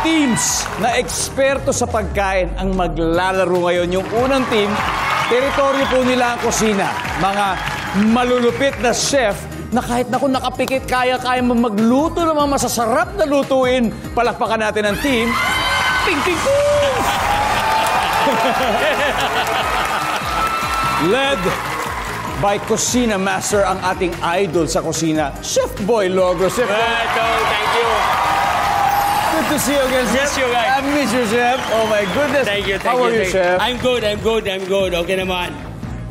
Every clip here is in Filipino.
teams na eksperto sa pagkain ang maglalaro ngayon. Yung unang team, teritoryo po nila ang kusina. Mga malulupit na chef na kahit na kung nakapikit, kaya magluto ng mga masasarap na lutuin. Palakpakan natin ang team. Ping, ping, ping! Led by Kusina Master, ang ating idol sa kusina, Chef Boy Logro. Chef Boy. Thank you. Good to see you again, Chef. Miss you, guys. I miss you, Chef. Oh my goodness. Thank you. How are you, Chef? I'm good. Okay naman.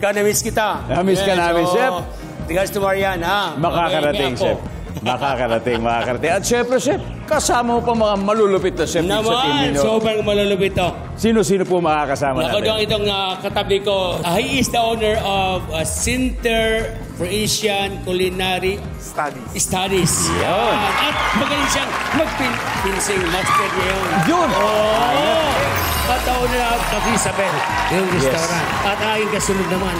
Ikaw, na-miss kita. Na-miss ka namin, Chef. Tigas to Marian, ha? Makakarating, Chef. Makakarating. At syempre, Chef, kasama mo pa mga malulupit na chef sa team Naman, ninyo. sobrang malulupit to. Sino-sino po makakasama Ako natin? doon itong katabi ko. He is the owner of Center for Asian Culinary Studies. Yan. At magaling siyang magpinsing master niya yun. Yun! At the owner of Cafe Isabel, yung restaurant. At aking kasunod naman,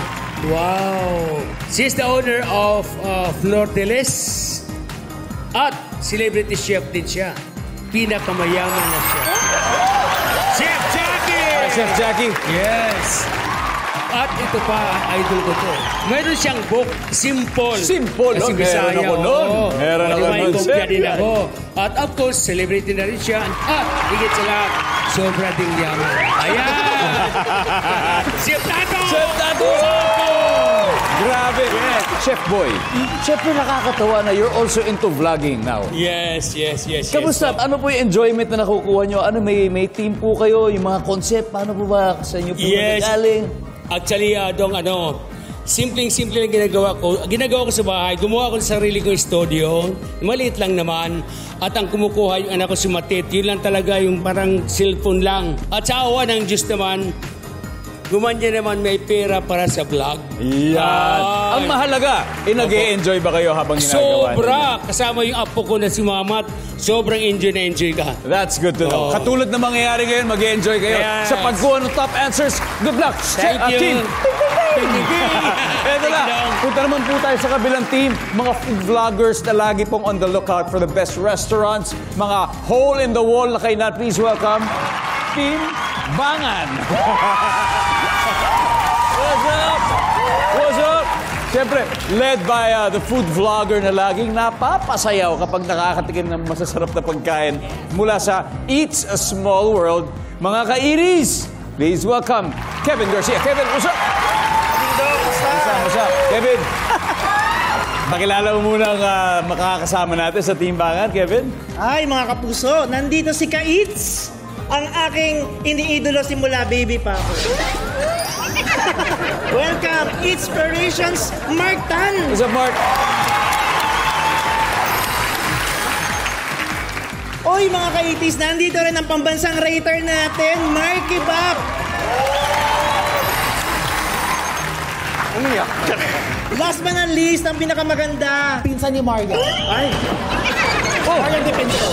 wow! She is the owner of Flor de Lis. At celebrity chef din siya. Pinakamayaman na chef. Chef Jackie! Hi, Chef Jackie. Yes. At ito pa, idol ko to. Meron siyang book, Simple. Simple, Kasi no? Bisaya, Meron ako nun. oo. Meron ako May nun, kopya Chef. din ako. At of course, celebrity na rin siya. At higit sa lahat, sobra ding yaman. Ayan! Chef Tato! Chef Tato! Grabe. Chef Boy, syempre nakakatawa na you're also into vlogging now. Yes. Kamusta? Ano po yung enjoyment na nakukuha nyo? Ano, may team po kayo? Yung mga concept? Paano po ba sa inyo po nagaling? Actually, simpleng-simple lang ginagawa ko. Ginagawa ko sa bahay. Gumawa ko sa sarili kong studio. Maliit lang naman. At ang kumukuha yung anak ko si Matit, yun lang talaga yung parang cellphone lang. At sa awa ng Diyos naman, gumanya naman may pera para sa vlog. Yan. Ang mahalaga, nag-e-enjoy ba kayo habang ginagawa? Sobra! Kasama yung apo ko na si Mamat. Sobrang enjoy na enjoy ka. That's good to know. Katulad na mangyayari ngayon, mag-e-enjoy kayo Yes. sa pagkuha ng top answers. Good luck! Thank you. Team. Eto na, punta naman po tayo sa kabilang team. Mga food vloggers na lagi pong on the lookout for the best restaurants. Mga hole-in-the-wall na kainan. Please welcome, Team Bangan. What's up? What's up? Siyempre, led by the food vlogger na laging napapasayaw kapag nakakatikim ng masasarap na pagkain mula sa Eats a Small World. Mga ka-Iris, please welcome Kevin Garcia. Kevin, what's up? What's up? Kevin, pakilala mo muna ang makakasama natin sa Team Bangan, Kevin. Ay, mga kapuso, nandito si Ka-Eats, ang aking iniidolo simula baby pa ako. Welcome, Eatspirations, Mark Tan! What's up, Mark? Oy, mga ka-Eaties, nandito rin ang pambansang rater natin, Marky Bap! Last but not least, ang pinakamaganda, pinsan ni Marga. Ay! Marga Defensor.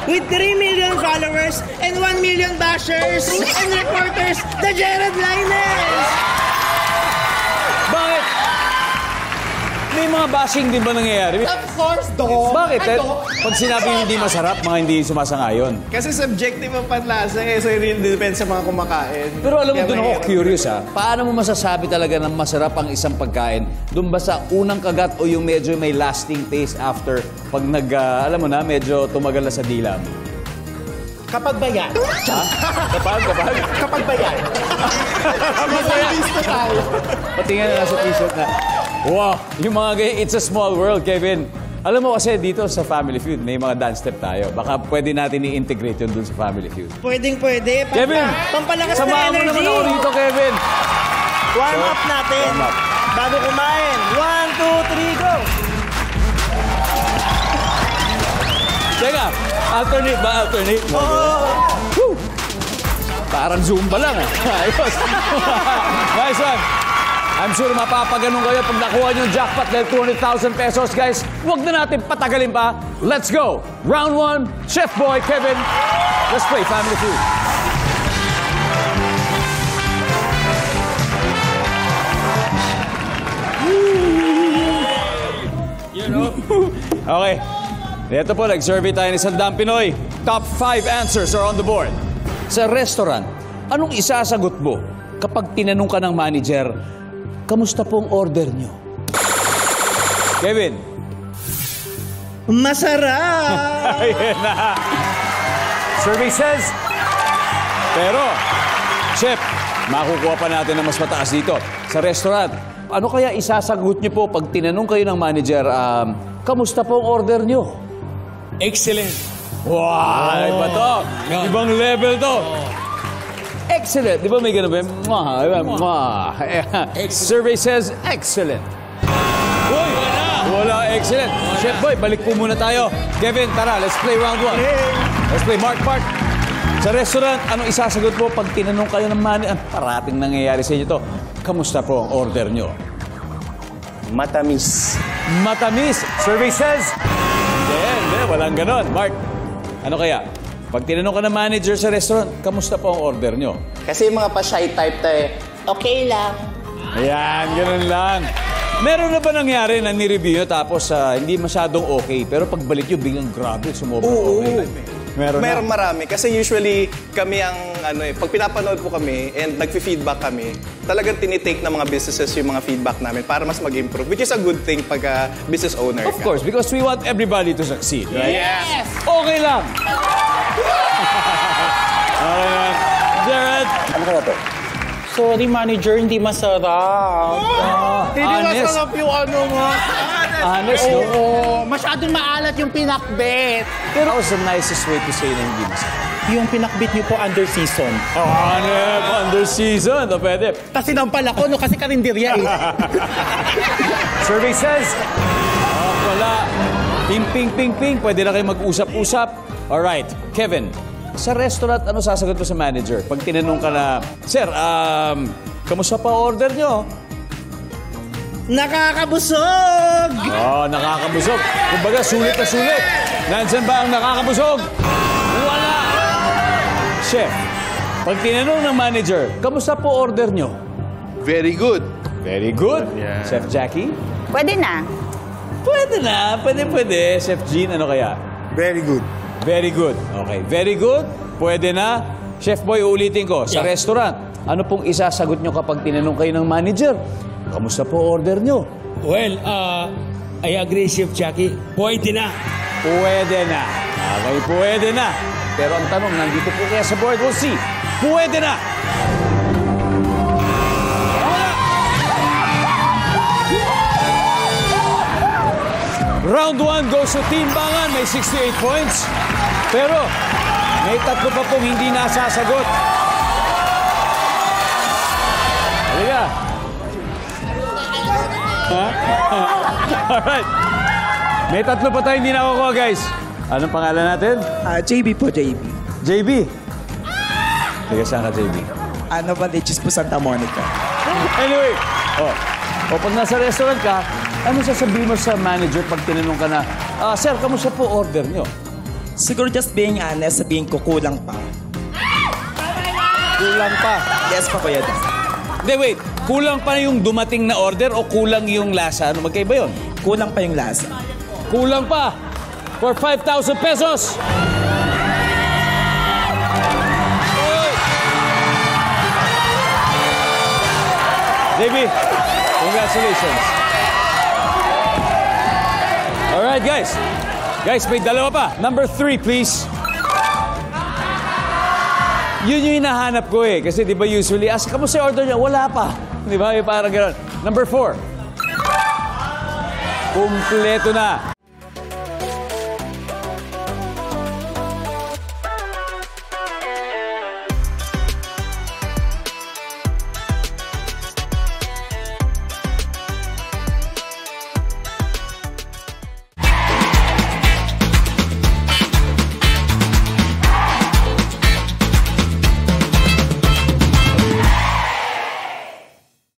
With 3 million followers and 1 million bashers and reporters, the Jared Linus! Bakit? May mga bashing din ba nangyayari? Of course, do. Bakit? Pag sinabi hindi masarap, mga hindi sumasangayon. Kasi subjective ang panlasa eh. So, it really depends sa mga kumakain. Pero alam mo, Kaya doon ako mahirap. curious ha. Paano mo masasabi talaga na masarap ang isang pagkain? Doon ba sa unang kagat o yung medyo may lasting taste after pag alam mo na, medyo tumagal na sa dila mo? Kapag bayan. Kapag? Kapag bayan. Patingin na sa t-shirt na. Wow! Yung mga ganyan, it's a small world, Kevin. Alam mo kasi dito sa Family Feud, may mga dance step tayo. Baka pwede natin i-integrate yun dun sa Family Feud. Pwede. Kevin! Pampalakas na Samahan mo energy. naman ako dito, Kevin! Warm up natin. Warm up. Bago kumain. 1, 2, 3, go! Teka, alternate ba? Alternate? Woo! Parang Zumba lang eh. Ayos. Nice one. I'm sure mapapaganon kayo pag nakuha nyo yung jackpot dahil 200,000 pesos, guys. Huwag na natin patagalin pa. Let's go. Round 1, Chef Boy, Kevin. Let's play Family Feud. Okay. Ito po, nag-survey tayo ni Sandang Pinoy. Top 5 answers are on the board. Sa restaurant, anong isasagot mo kapag tinanong ka ng manager, kamusta po ang order nyo? Kevin. Masarap! Ayan na. Survey says. Pero, Chef, makukuha pa natin ng mas mataas dito. Sa restaurant, ano kaya isasagot nyo po pag tinanong kayo ng manager, kamusta po ang order nyo? Excellent. Wow! Iba to. Ibang level to. Excellent. Di ba may ganun ba? Survey says excellent. Uy! Wala excellent. Chef Boy, balik po muna tayo. Kevin, tara, let's play round 1. Let's play. Mark. Sa restaurant, anong isasagot po pag tinanong kayo ng manager? Parating nangyayari sa inyo to. Kamusta po ang order nyo? Matamis. Matamis. Survey says. Hindi, walang ganon. Mark, ano kaya? Pag tinanong ka ng manager sa restaurant, kamusta po ang order nyo? Kasi yung mga pa-shy type tayo, okay lang. Ayan, ganun lang. Meron na ba nangyari na ni-review nyo tapos hindi masyadong okay, pero pagbalik nyo, biglang grabe, sumobra okay? Meron marami. Kasi usually, kami ang, pag pinapanood po kami and nag-feedback kami, talagang tinitake ng mga businesses yung mga feedback namin para mas mag-improve, which is a good thing pag business owner Of course, because we want everybody to succeed, right? Yes! Okay lang! Okay lang. Jared! Ano kaya to? Sorry, manager, hindi masarap. Hindi Honest. masarap yung mo. Honest, no? Oo, masyadong maalat yung pinakbet. Pero what's the nicest way to say na hindi masarap? Yung pinakbit niyo po under season. Under season. O, pwede. Kasi nampal ako, no? Kasi karinderya eh. Survey says, wala. Ping. Pwede na kayo mag-usap-usap. Alright, Kevin. Sa restaurant, ano sasagot mo sa manager? Pag tinanong ka na, Sir, kamusta pa order nyo? Nakakabusog! Nakakabusog. Kumbaga, sulit na sulit. Nandiyan ba ang nakakabusog? Wala! Chef, pag tinanong ng manager, kamusta po order nyo? Very good. Very good. Chef Jackie? Pwede na. Pwede na. Pwede. Chef Jean, ano kaya? Very good. Very good. Okay. Very good. Pwede na. Chef Boy, uulitin ko. Sa restaurant, ano pong isasagot nyo kapag tinanong kayo ng manager? Kamusta po order nyo? Well, I agree, Chef Jackie. Pwede na. Pwede na. Okay, pwede na. Pero ang tanong, nandito po kaya sa board, we'll see. Pwede na. Round 1 goes to Team Bangan. May 68 points. Pero may tatlo pa pong hindi nasasagot. Halika. Alright. May tatlo pa tayo hindi nakukuha, guys. Anong pangalan natin? JB po, JB. JB. Tiga saan ka, JB? Ano ba, Leches po, Santa Monica. Anyway, pag nasa restaurant ka, ano sasabihin mo sa manager pag tinanong ka na, Sir, kamusta po order nyo? Siguro just being honest, sabihin ko, kulang pa. Kulang pa. Yes pa, Kuya Dan. Hindi, wait. Kulang pa yung dumating na order o kulang yung lasa? Ano, magkaiba yun? Kulang pa yung lasa. Kulang pa. For 5,000 pesos. JB, congratulations. Alright, guys. Guys, may dalawa pa. Number 3, please. Yun yung hinahanap ko eh. Kasi di ba usually, kamusta yung order niya? Wala pa. Di ba? Yung parang gano'n. Number 4. Kumpleto na.